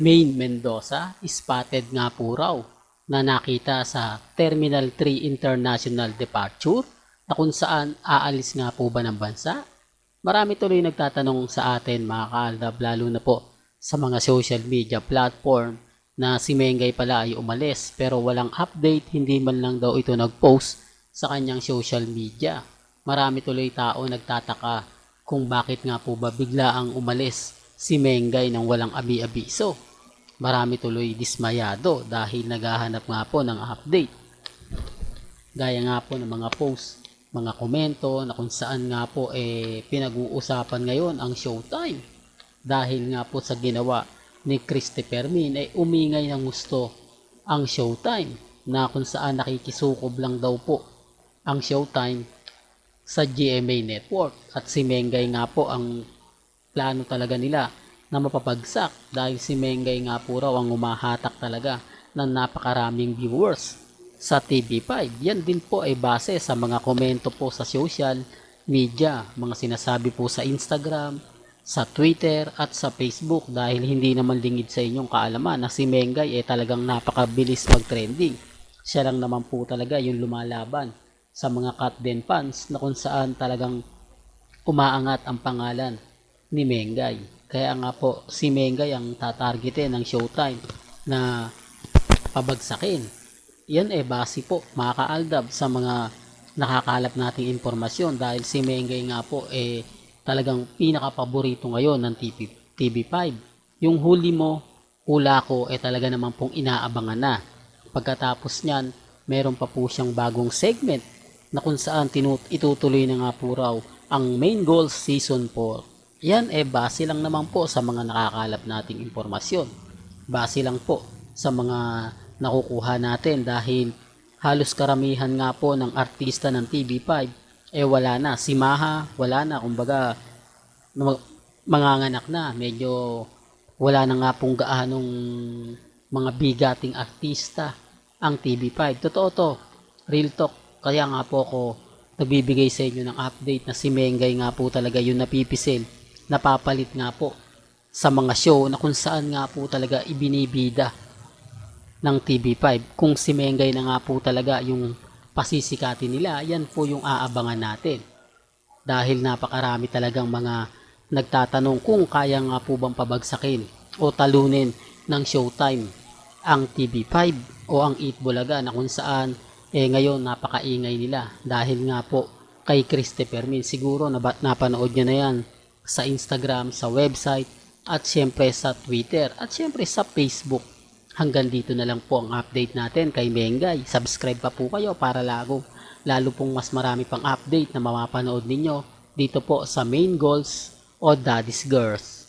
Maine Mendoza spotted nga po raw na nakita sa Terminal 3 International Departure na kung saan aalis nga po ba ng bansa. Marami tuloy nagtatanong sa atin mga kaaldab, lalo na po sa mga social media platform na si Mengay pala ay umalis pero walang update, hindi man lang daw ito nag-post sa kanyang social media. Marami tuloy tao nagtataka kung bakit nga po ba bigla ang umalis si Mengay nang walang abi-abiso. Marami tuloy dismayado dahil naghahanap nga po ng update. Gaya nga po ng mga post, mga komento na kung saan nga po pinag-uusapan ngayon ang Showtime. Dahil nga po sa ginawa ni Christopher Min ay umingay ng gusto ang Showtime na kung saan nakikisukob lang daw po ang Showtime sa GMA Network at si Mengay nga po ang plano talaga nila na mapapagsak dahil si Mengay nga po raw ang umahatak talaga ng napakaraming viewers sa TV5. Yan din po ay base sa mga komento po sa social media, mga sinasabi po sa Instagram, sa Twitter at sa Facebook dahil hindi naman lingid sa inyong kaalaman na si Mengay ay talagang napakabilis mag-trending. Siya lang naman po talaga yung lumalaban sa mga Katden fans na kung saan talagang umaangat ang pangalan ni Mengay. Kaya nga po si Mengay ang tatargetin ng Showtime na pabagsakin. Yan base po mga kaaldab sa mga nakakalap nating impormasyon dahil si Mengay nga po talagang pinaka-paborito ngayon ng TV5. Yung huli mo, hula ko talaga naman pong inaabangan na. Pagkatapos niyan, meron pa po siyang bagong segment na kung saan itutuloy na nga po raw ang Main Goals Season 4. Yan base lang naman po sa mga nakakalap nating impormasyon. Base lang po sa mga nakukuha natin dahil halos karamihan nga po ng artista ng TV5 wala na. Si Maha wala na, kumbaga manganganak na, medyo wala na nga pong gaanong mga bigating artista ang TV5. Totoo to, real talk. Kaya nga po ako nagbibigay sa inyo ng update na si Mengay nga po talaga yung napipisil, napapalit nga po sa mga show na kung saan nga po talaga ibinibida ng TV5. Kung si Mengay na nga po talaga yung pasisikatin nila, yan po yung aabangan natin. Dahil napakarami talagang mga nagtatanong kung kaya nga po bang pabagsakin o talunin ng Showtime ang TV5 o ang Eat Bulaga na kung saan ngayon napakaingay nila dahil nga po kay Christopher Min. Siguro napanood nyo na yan sa Instagram, sa website at syempre sa Twitter at syempre sa Facebook. Hanggang dito na lang po ang update natin kay Mengay. Subscribe pa po kayo para lalo pong mas marami pang update na mapapanood ninyo dito po sa Main Goals o Daddy's Girls.